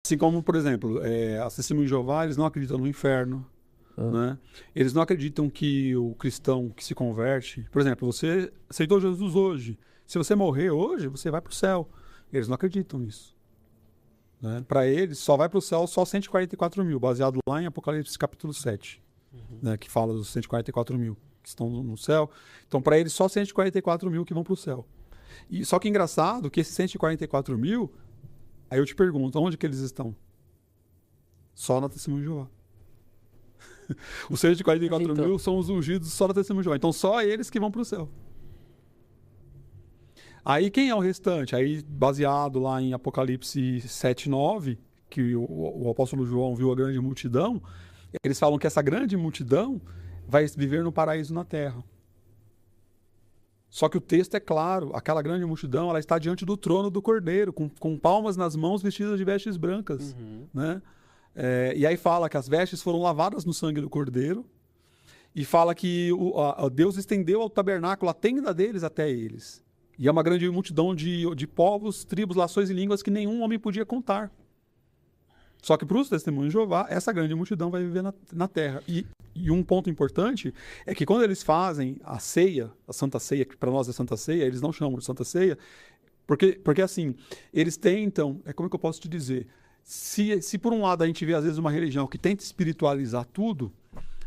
Assim como, por exemplo, as Testemunhas de Jeová, eles não acreditam no inferno, né? Eles não acreditam que o cristão que se converte... Por exemplo, você aceitou Jesus hoje. Se você morrer hoje, você vai para o céu. Eles não acreditam nisso. Né? Para eles, só vai para o céu só 144 mil, baseado lá em Apocalipse capítulo 7, né? Que fala dos 144 mil que estão no céu. Então, para eles, só 144 mil que vão para o céu. E, só que engraçado que esses 144 mil, aí eu te pergunto, onde que eles estão? Só na Testemunha de Jeová. Os 144 mil são os ungidos só na Testemunha de Jeová. Então, só eles que vão para o céu. Aí quem é o restante? Aí, baseado lá em Apocalipse 7:9, que o apóstolo João viu a grande multidão, eles falam que essa grande multidão vai viver no paraíso na terra. Só que o texto é claro, aquela grande multidão, ela está diante do trono do Cordeiro, com palmas nas mãos, vestidas de vestes brancas. Né? E aí fala que as vestes foram lavadas no sangue do Cordeiro, e fala que Deus estendeu ao tabernáculo a tenda deles até eles. E é uma grande multidão de povos, tribos, nações e línguas que nenhum homem podia contar. Só que para os Testemunhos de Jeová, essa grande multidão vai viver na terra. E um ponto importante é que quando eles fazem a ceia, a Santa Ceia, que para nós é Santa Ceia, eles não chamam de Santa Ceia, porque assim, eles tentam, como é que eu posso te dizer? Se por um lado a gente vê às vezes uma religião que tenta espiritualizar tudo,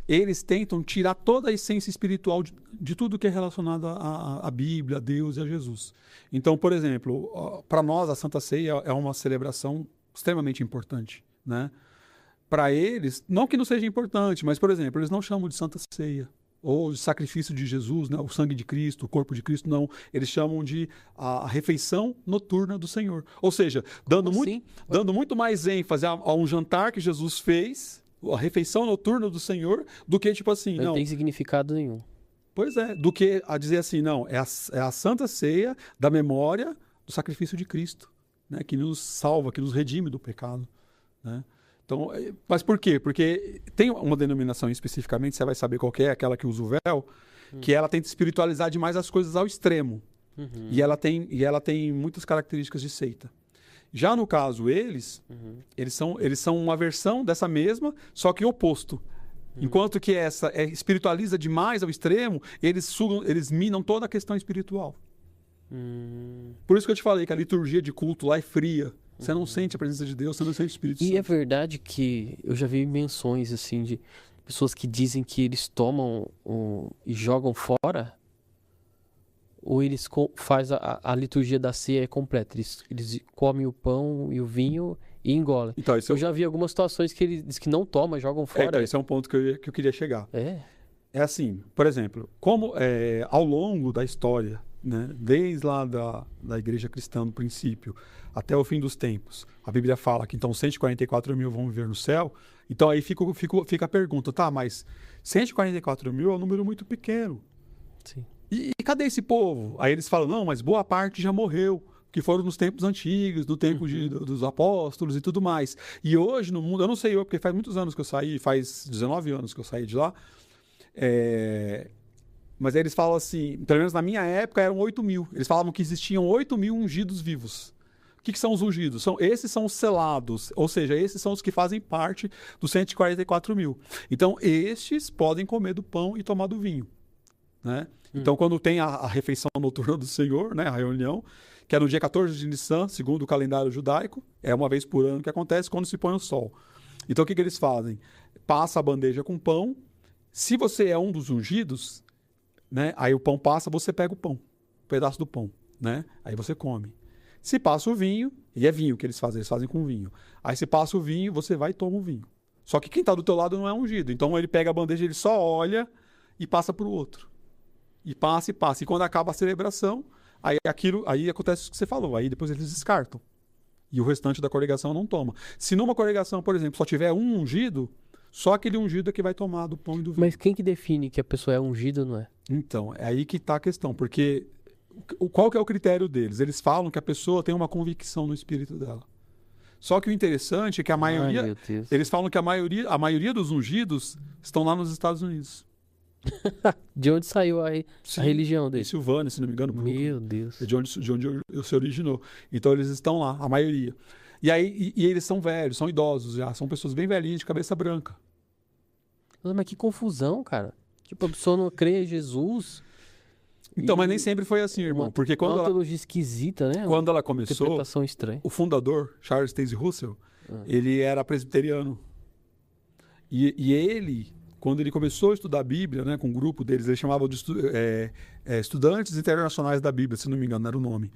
eles tentam tirar toda a essência espiritual de tudo que é relacionado à Bíblia, a Deus e a Jesus. Então, por exemplo, para nós a Santa Ceia é uma celebração extremamente importante, né? Para eles, não que não seja importante, mas, por exemplo, eles não chamam de Santa Ceia ou de sacrifício de Jesus, né? O sangue de Cristo, o corpo de Cristo, não. Eles chamam de a refeição noturna do Senhor. Ou seja, dando muito mais ênfase a um jantar que Jesus fez, a refeição noturna do Senhor, do que tipo assim... Não tem significado nenhum. Pois é, do que a dizer assim, não, é a Santa Ceia da memória do sacrifício de Cristo, né, que nos salva, que nos redime do pecado. Né? Então, mas por quê? Porque tem uma denominação especificamente, você vai saber qual que é, aquela que usa o véu, que ela tenta espiritualizar demais as coisas ao extremo. E ela tem muitas características de seita. Já no caso, eles são uma versão dessa mesma, só que oposto. Enquanto que essa espiritualiza demais ao extremo, eles minam toda a questão espiritual. Por isso que eu te falei que a liturgia de culto lá é fria. Você não sente a presença de Deus, você não sente o Espírito Santo. E é verdade que eu já vi menções assim de pessoas que dizem que eles tomam e jogam fora, ou eles fazem a liturgia da ceia completa. Eles comem o pão e o vinho e engolem. Então, eu já vi algumas situações que eles dizem que não tomam, jogam fora. Então, esse é um ponto que eu queria chegar. É assim, por exemplo, como ao longo da história, né, desde lá da igreja cristã no princípio até o fim dos tempos, a Bíblia fala que então 144 mil vão viver no céu. Então aí fica a pergunta, tá, mas 144 mil é um número muito pequeno. Sim. E cadê esse povo? Aí eles falam, não, mas boa parte já morreu, que foram nos tempos antigos, no tempo dos apóstolos e tudo mais. E hoje no mundo, eu não sei porque faz muitos anos que eu saí, faz 19 anos que eu saí de lá, mas aí eles falam assim, pelo menos na minha época eram 8 mil. Eles falavam que existiam 8 mil ungidos vivos. O que são os ungidos? Esses são os selados, ou seja, esses são os que fazem parte dos 144 mil. Então, estes podem comer do pão e tomar do vinho. Né? Então, quando tem a refeição noturna do Senhor, né, a reunião, que é no dia 14 de Nissan, segundo o calendário judaico, é uma vez por ano que acontece quando se põe o sol. Então, o que eles fazem? Passa a bandeja com pão. Se você é um dos ungidos, né, aí o pão passa, você pega o pão, um pedaço do pão, né? Aí você come. Se passa o vinho, e é vinho que eles fazem com vinho. Aí se passa o vinho, você vai e toma o vinho. Só que quem está do teu lado não é ungido. Então ele pega a bandeja, ele só olha e passa para o outro. E passa e passa. E quando acaba a celebração, aí acontece o que você falou. Aí depois eles descartam. E o restante da congregação não toma. Se numa congregação, por exemplo, só tiver um ungido, só aquele ungido é que vai tomar do pão e do vinho. Mas quem que define que a pessoa é ungida ou não é? Então, é aí que está a questão. Porque qual que é o critério deles? Eles falam que a pessoa tem uma convicção no espírito dela. Só que o interessante é que a maioria... meu Deus. Eles falam que a maioria dos ungidos estão lá nos Estados Unidos. De onde saiu a religião De deles? Silvânia, se não me engano. Meu Deus. É de onde se originou. Então eles estão lá, a maioria. E aí e eles são velhos, são idosos já, são pessoas bem velhinhas de cabeça branca. Mas que confusão, cara. Tipo, a pessoa não crê em Jesus. Então, mas nem sempre foi assim, irmão. Porque uma teologia esquisita, né? Quando ela começou, interpretação estranha. O fundador, Charles Taze Russell, ele era presbiteriano. E ele, quando ele começou a estudar a Bíblia, né, com um grupo deles, eles chamavam de Estudantes Internacionais da Bíblia, se não me engano, era o nome.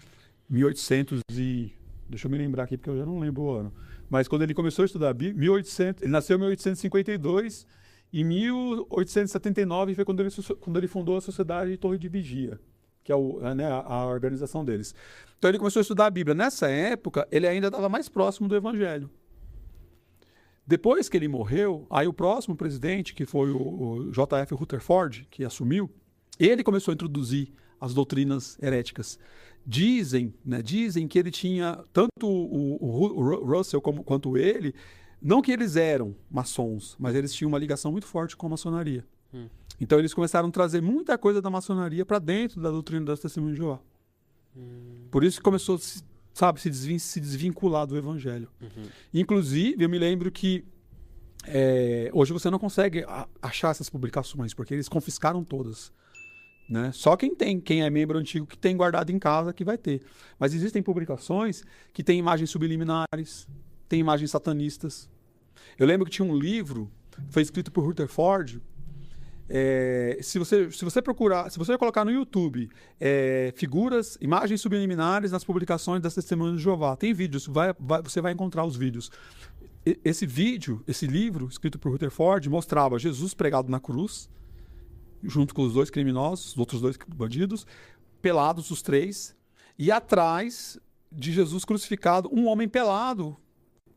1800 e... Deixa eu me lembrar aqui, porque eu já não lembro o ano. Mas quando ele começou a estudar a Bíblia, ele nasceu em 1852, e em 1879 foi quando ele fundou a Sociedade Torre de Vigia, que é a organização deles. Então ele começou a estudar a Bíblia. Nessa época, ele ainda estava mais próximo do Evangelho. Depois que ele morreu, aí o próximo presidente, que foi o J.F. Rutherford, que assumiu, ele começou a introduzir as doutrinas heréticas. Dizem que ele tinha, tanto o Russell quanto ele, não que eles eram maçons, mas eles tinham uma ligação muito forte com a maçonaria. Então eles começaram a trazer muita coisa da maçonaria para dentro da doutrina das Testemunhas de Jeová. Por isso que começou, sabe, se desvincular do Evangelho. Inclusive, eu me lembro que hoje você não consegue achar essas publicações, porque eles confiscaram todas. Né? Só quem é membro antigo que tem guardado em casa que vai ter. Mas existem publicações que têm imagens subliminares, tem imagens satanistas. Eu lembro que tinha um livro, foi escrito por Rutherford. Se você procurar, se você colocar no YouTube imagens subliminares nas publicações das Testemunhas de Jeová, tem vídeos, você vai encontrar os vídeos. Esse livro, escrito por Rutherford, mostrava Jesus pregado na cruz, junto com os dois criminosos, os outros dois bandidos, pelados os três, e atrás de Jesus crucificado, um homem pelado,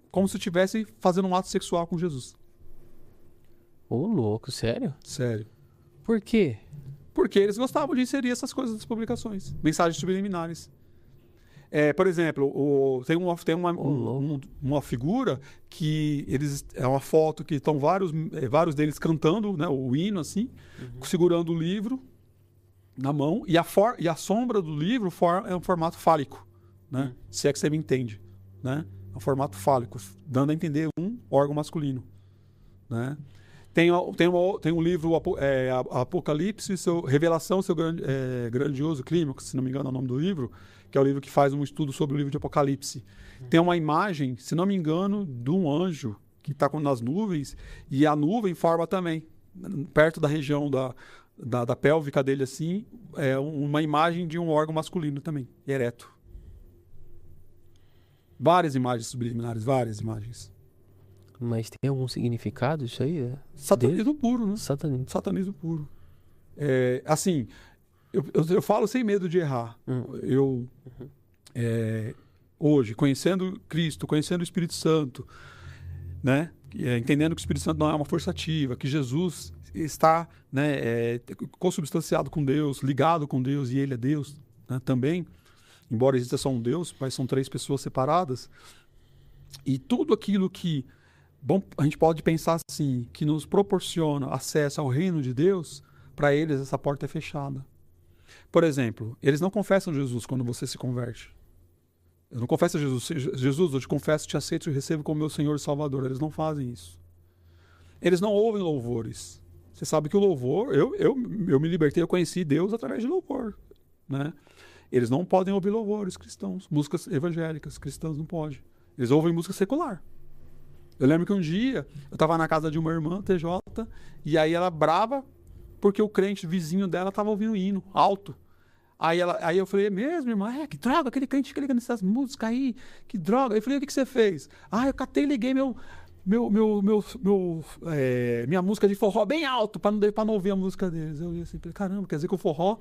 como se estivesse fazendo um ato sexual com Jesus. Ô, louco, sério? Sério. Por quê? Porque eles gostavam de inserir essas coisas nas publicações, mensagens subliminares. Por exemplo, tem uma figura que é uma foto que estão vários deles cantando, né, o hino assim, segurando o livro na mão, e a sombra do livro é um formato fálico, né? Se é que você me entende, né? É um formato fálico, dando a entender um órgão masculino, né? Tem um livro, Apocalipse, Revelação, seu grandioso clímax, se não me engano é o nome do livro, que é o livro que faz um estudo sobre o livro de Apocalipse. Tem uma imagem, se não me engano, de um anjo que está nas nuvens, e a nuvem forma também, perto da região da pélvica dele, assim, uma imagem de um órgão masculino também, ereto. Várias imagens subliminares, várias imagens. Mas tem algum significado isso aí? Satanismo puro, né? Satanismo puro. Assim, eu falo sem medo de errar. Hoje, conhecendo Cristo, conhecendo o Espírito Santo, né? Entendendo que o Espírito Santo não é uma força ativa, que Jesus está, né, consubstanciado com Deus, ligado com Deus, e Ele é Deus, né, também. Embora exista só um Deus, mas são três pessoas separadas. E tudo aquilo que a gente pode pensar assim, que nos proporciona acesso ao reino de Deus, para eles essa porta é fechada. Por exemplo, eles não confessam Jesus quando você se converte. Eu não confesso a Jesus. Jesus, eu te confesso, te aceito e recebo como meu Senhor e Salvador. Eles não fazem isso. Eles não ouvem louvores. Você sabe que o louvor, eu me libertei, eu conheci Deus através de louvor, né? Eles não podem ouvir louvores cristãos, músicas evangélicas, cristãos não podem. Eles ouvem música secular. Eu lembro que um dia eu estava na casa de uma irmã, TJ, e aí ela brava porque o crente vizinho dela estava ouvindo hino alto. Aí eu falei, é mesmo, irmã? Que droga, aquele crente fica ligando essas músicas aí, que droga. Eu falei, o que você fez? Eu catei e liguei minha música de forró bem alto para não ouvir a música deles. Eu ia assim, caramba, quer dizer que o forró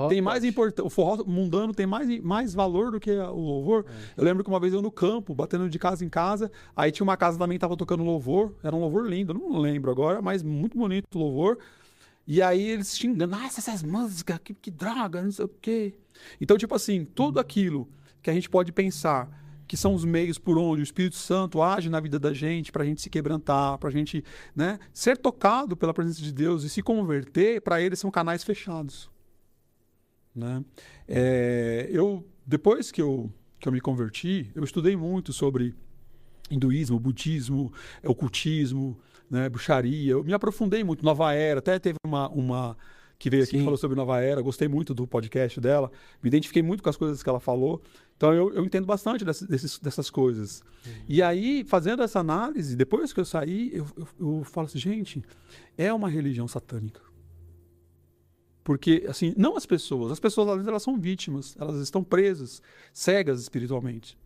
tem mais importância, o forró mundano tem mais valor do que o louvor. Eu lembro que uma vez eu no campo, batendo de casa em casa, aí tinha uma casa também que estava tocando louvor, era um louvor lindo, não lembro agora, mas muito bonito o louvor. E aí eles xingando, essas músicas, que droga, não sei o quê. Então, tipo assim, tudo aquilo que a gente pode pensar que são os meios por onde o Espírito Santo age na vida da gente, para a gente se quebrantar, para a gente, né, ser tocado pela presença de Deus e se converter, para eles são canais fechados. Né? Depois que eu que eu me converti, eu estudei muito sobre hinduísmo, budismo, ocultismo, né, bruxaria. Eu me aprofundei muito. Nova Era, até teve uma que veio aqui que falou sobre Nova Era. Gostei muito do podcast dela. Me identifiquei muito com as coisas que ela falou. Então eu entendo bastante dessas coisas. E aí, fazendo essa análise, depois que eu saí, eu falo assim, gente, é uma religião satânica. Porque, assim, não as pessoas às vezes elas são vítimas, elas estão presas, cegas espiritualmente.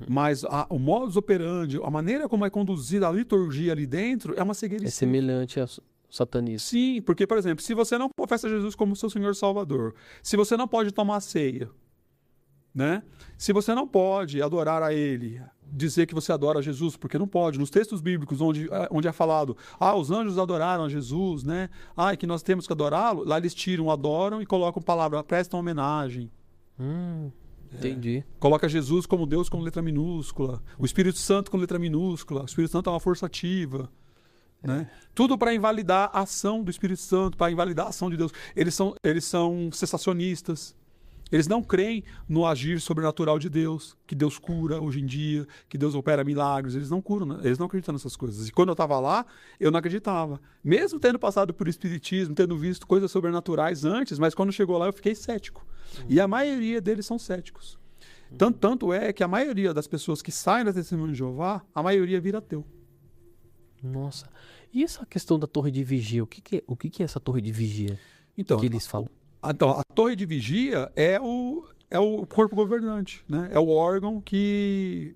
Mas o modus operandi, a maneira como é conduzida a liturgia ali dentro, é uma cegueira. É semelhante ao satanismo. Sim, porque, por exemplo, se você não professa Jesus como seu Senhor Salvador, se você não pode tomar ceia, né? Se você não pode adorar a Ele, dizer que você adora Jesus, porque não pode. Nos textos bíblicos onde é falado, os anjos adoraram a Jesus, né? E que nós temos que adorá-lo, lá eles tiram, adoram e colocam palavra, prestam homenagem. Entendi. Coloca Jesus como Deus com letra minúscula, o Espírito Santo com letra minúscula, o Espírito Santo é uma força ativa. Né? Tudo para invalidar a ação do Espírito Santo, para invalidar a ação de Deus. Eles são cessacionistas. Eles não creem no agir sobrenatural de Deus, que Deus cura hoje em dia, que Deus opera milagres. Eles não curam, né? Eles não acreditam nessas coisas. E quando eu estava lá, eu não acreditava. Mesmo tendo passado por espiritismo, tendo visto coisas sobrenaturais antes, mas quando chegou lá eu fiquei cético. E a maioria deles são céticos. Tanto é que a maioria das pessoas que saem da Testemunha de Jeová, a maioria vira ateu. Nossa. E essa questão da torre de vigia? O que é essa torre de vigia? Então, que eles falam? Então, a torre de vigia é o corpo governante, né? É o órgão que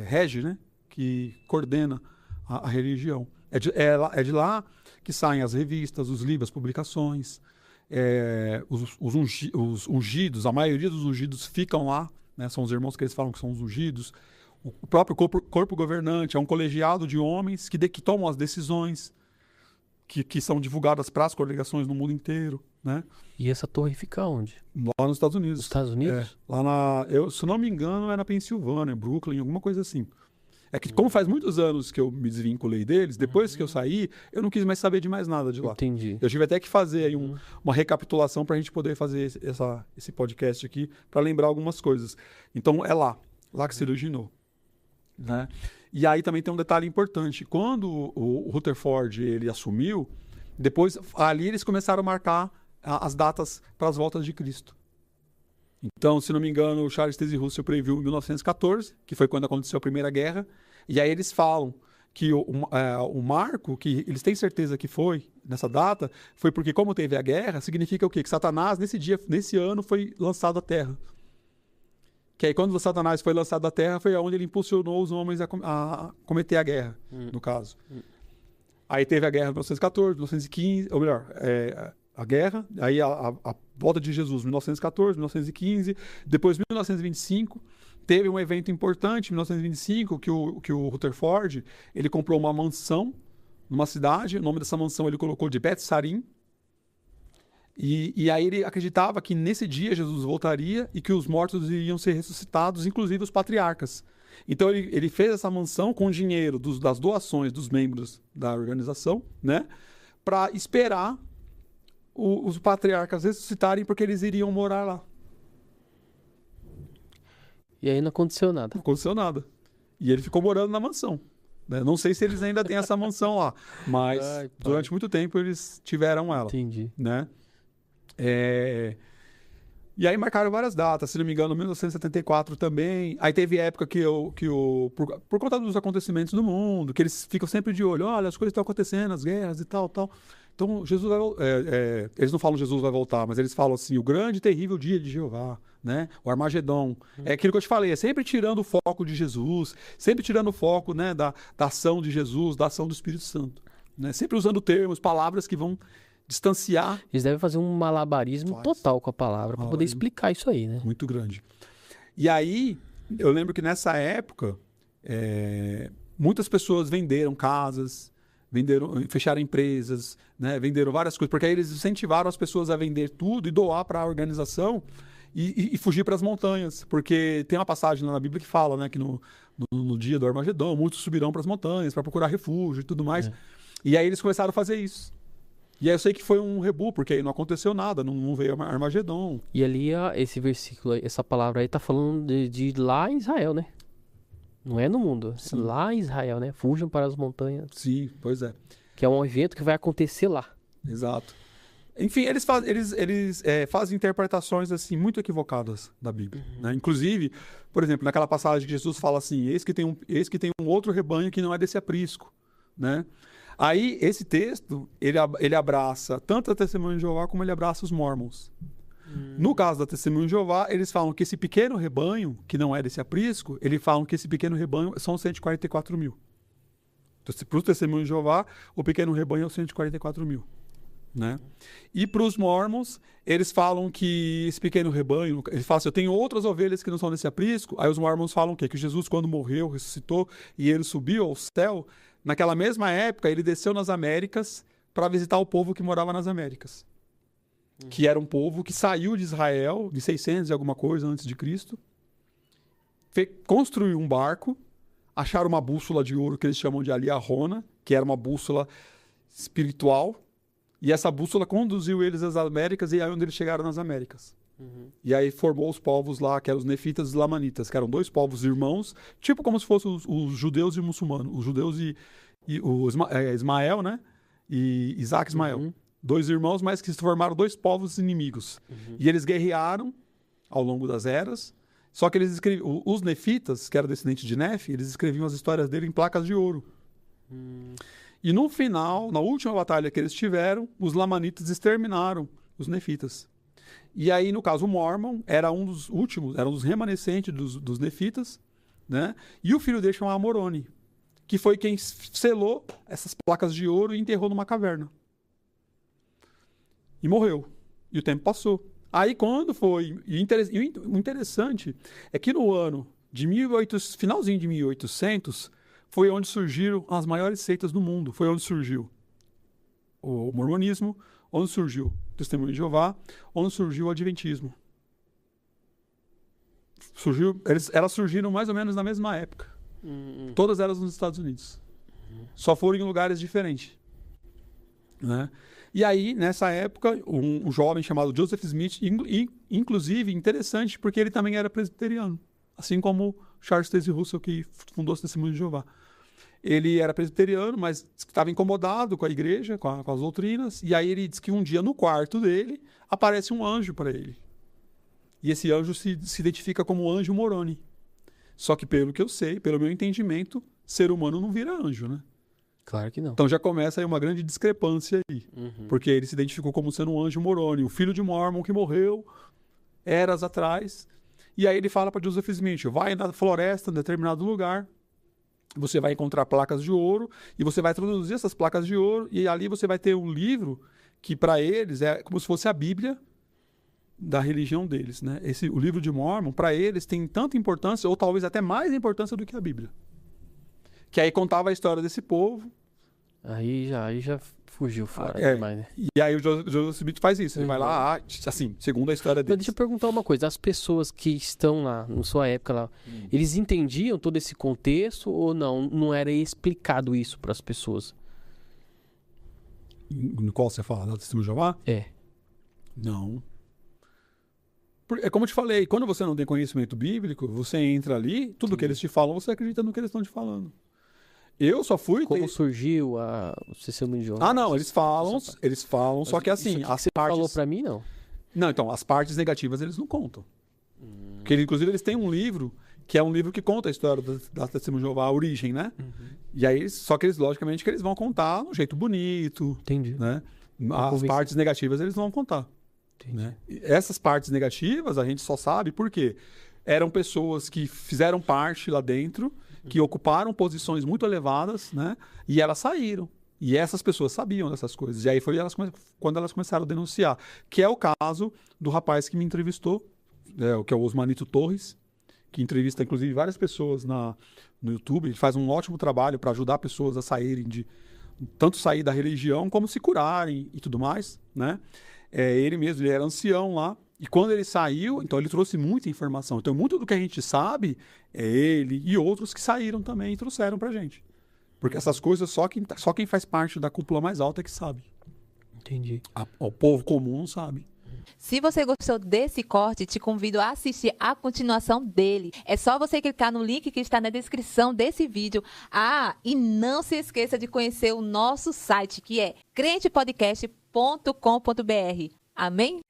rege, né? Que coordena a religião. É de lá que saem as revistas, os livros, as publicações. Os ungidos, a maioria dos ungidos ficam lá, né? São os irmãos que eles falam que são os ungidos. O próprio corpo governante é um colegiado de homens que tomam as decisões, que são divulgadas para as congregações no mundo inteiro, né? E essa torre fica onde? Lá nos Estados Unidos. Nos Estados Unidos? Se não me engano, é na Pensilvânia, Brooklyn, alguma coisa assim. É que como faz muitos anos que eu me desvinculei deles, depois que eu saí, eu não quis mais saber de mais nada de lá. Entendi. Eu tive até que fazer aí uma recapitulação para a gente poder fazer esse podcast aqui, para lembrar algumas coisas. Então é lá que se originou. Né? E aí também tem um detalhe importante. Quando o Rutherford ele assumiu, depois ali eles começaram a marcar as datas para as voltas de Cristo. Então, se não me engano, o Charles Taze Russell previu em 1914, que foi quando aconteceu a Primeira Guerra, e aí eles falam que o marco, que eles têm certeza que foi nessa data, foi porque como teve a guerra, significa o quê? Que Satanás, nesse ano, foi lançado à Terra. Que aí quando Satanás foi lançado à Terra, foi onde ele impulsionou os homens a cometer a guerra, no caso. Aí teve a guerra de 1914, 1915, ou melhor, a guerra, aí a volta de Jesus, 1914, 1915, depois 1925, teve um evento importante, em 1925, que o Rutherford, ele comprou uma mansão numa cidade, o nome dessa mansão ele colocou de Beth Sarim, e aí ele acreditava que nesse dia Jesus voltaria e que os mortos iriam ser ressuscitados, inclusive os patriarcas. Então ele fez essa mansão com dinheiro das doações dos membros da organização, né, para esperar os patriarcas ressuscitarem, porque eles iriam morar lá. E aí não aconteceu nada. Não aconteceu nada. E ele ficou morando na mansão. Né? Não sei se eles ainda têm essa mansão lá, mas durante muito tempo eles tiveram ela. Entendi. Né? E aí marcaram várias datas, se não me engano, 1974 também. Aí teve época por conta dos acontecimentos do mundo, que eles ficam sempre de olho, olha, as coisas estão acontecendo, as guerras e tal. Então, Jesus eles não falam Jesus vai voltar, mas eles falam assim, o grande e terrível dia de Jeová, né? O Armagedon. É aquilo que eu te falei, é sempre tirando o foco de Jesus, sempre tirando o foco, né, da ação de Jesus, da ação do Espírito Santo. Né? Sempre usando termos, palavras que vão distanciar. Eles devem fazer um malabarismo total com a palavra para poder explicar isso aí, né? Muito grande. E aí, eu lembro que nessa época, muitas pessoas venderam casas, fecharam empresas, né? Venderam várias coisas, porque aí eles incentivaram as pessoas a vender tudo e doar para a organização e fugir para as montanhas, porque tem uma passagem lá na Bíblia que fala, né, que no dia do Armagedon, muitos subirão para as montanhas para procurar refúgio e tudo mais. E aí eles começaram a fazer isso. E aí eu sei que foi um rebu, porque aí não aconteceu nada, não veio Armagedon. E ali, esse versículo, essa palavra aí tá falando de lá em Israel, né? Não é no mundo. Sim. Lá em Israel, né? Fujam para as montanhas. Sim, pois é. Que é um evento que vai acontecer lá. Exato. Enfim, eles fazem interpretações assim muito equivocadas da Bíblia, né? Inclusive, por exemplo, naquela passagem que Jesus fala assim: eis que tem um outro rebanho que não é desse aprisco, né? Aí esse texto ele abraça tanto a Testemunha de Jeová como ele abraça os Mormons. No caso da Testemunha de Jeová, eles falam que esse pequeno rebanho que não é desse aprisco, eles falam que esse pequeno rebanho são 144 mil. Então, para o Testemunho de Jeová, o pequeno rebanho é os 144 mil. Né? E para os Mormons, eles falam que esse pequeno rebanho, eles falam assim: eu tenho outras ovelhas que não são desse aprisco. Aí os Mormons falam o quê? Que Jesus, quando morreu, ressuscitou e ele subiu ao céu, naquela mesma época ele desceu nas Américas para visitar o povo que morava nas Américas. Que era um povo que saiu de Israel, de 600 e alguma coisa antes de Cristo, construiu um barco, acharam uma bússola de ouro que eles chamam de Aliarona, que era uma bússola espiritual. E essa bússola conduziu eles às Américas e aí onde eles chegaram nas Américas. E aí formou os povos lá, que eram os nefitas e os lamanitas, que eram dois povos irmãos, tipo como se fossem os judeus e os muçulmanos. Os judeus e Ismael, né? E Isaac e Ismael. Dois irmãos, mas que se formaram dois povos inimigos. E eles guerrearam ao longo das eras. Só que eles escreviam... Os nefitas, que eram descendentes de Nefe, eles escreviam as histórias dele em placas de ouro. E no final, na última batalha que eles tiveram, os lamanitas exterminaram os nefitas. E aí, no caso, o Mormon era um dos últimos, era um dos remanescentes dos nefitas, né? E o filho dele chamava Moroni, que foi quem selou essas placas de ouro e enterrou numa caverna. E morreu. E o tempo passou. Aí, quando foi... E o interessante é que no ano de finalzinho de 1800... foi onde surgiram as maiores seitas do mundo. Foi onde surgiu o mormonismo, onde surgiu o Testemunho de Jeová, onde surgiu o adventismo. Elas surgiram mais ou menos na mesma época. Todas elas nos Estados Unidos. Só foram em lugares diferentes. Né? E aí, nessa época, um jovem chamado Joseph Smith, inclusive, interessante, porque ele também era presbiteriano. Assim como Charles Taze Russell, que fundou o Testemunho de Jeová. Ele era presbiteriano, mas estava incomodado com a igreja, com as doutrinas. E aí ele diz que um dia, no quarto dele, aparece um anjo para ele. E esse anjo se identifica como o anjo Moroni. Só que, pelo que eu sei, pelo meu entendimento, ser humano não vira anjo, né? Claro que não. Então já começa aí uma grande discrepância aí. Porque ele se identificou como sendo um anjo Moroni, o filho de Mormon que morreu eras atrás. E aí ele fala para Joseph Smith: vai na floresta, em determinado lugar, você vai encontrar placas de ouro e você vai traduzir essas placas de ouro e ali você vai ter um livro que para eles é como se fosse a Bíblia da religião deles, né? O livro de Mormon, para eles, tem tanta importância, ou talvez até mais importância do que a Bíblia. Que aí contava a história desse povo. Aí já fugiu fora demais, né? E aí o Joseph Smith faz isso. Ele vai lá, assim, segundo a história deles. Mas deixa eu perguntar uma coisa. As pessoas que estão lá, na sua época lá, eles entendiam todo esse contexto ou não? Não era explicado isso para as pessoas? No qual você fala? Da Testemunho de Jeová? É. Não. É como eu te falei, quando você não tem conhecimento bíblico, você entra ali, tudo que eles te falam, você acredita no que eles estão te falando. Eu só fui... Como surgiu o Testemunho de Jeová? Ah, não, eles falam, só que assim... As você partes... falou pra mim, não? Não, então, as partes negativas eles não contam. Porque, inclusive, eles têm um livro, que é um livro que conta a história da Testemunho de Jeová, a origem, né? E aí, só que eles, logicamente, que eles vão contar de um jeito bonito. Entendi. Né? As partes negativas eles não vão contar. Né? Essas partes negativas a gente só sabe por quê? Eram pessoas que fizeram parte lá dentro, que ocuparam posições muito elevadas, né? E elas saíram. E essas pessoas sabiam dessas coisas. E aí foi quando elas começaram a denunciar. Que é o caso do rapaz que me entrevistou, que é o Osmanito Torres, que entrevista, inclusive, várias pessoas no YouTube. Ele faz um ótimo trabalho para ajudar pessoas a saírem tanto sair da religião, como se curarem e tudo mais, né? Ele mesmo, ele era ancião lá. E quando ele saiu, então ele trouxe muita informação. Então, muito do que a gente sabe é ele e outros que saíram também e trouxeram pra gente. Porque essas coisas só quem faz parte da cúpula mais alta é que sabe. Entendi. O povo comum não sabe. Se você gostou desse corte, te convido a assistir a continuação dele. É só você clicar no link que está na descrição desse vídeo. E não se esqueça de conhecer o nosso site, que é crentepodcast.com.br. Amém?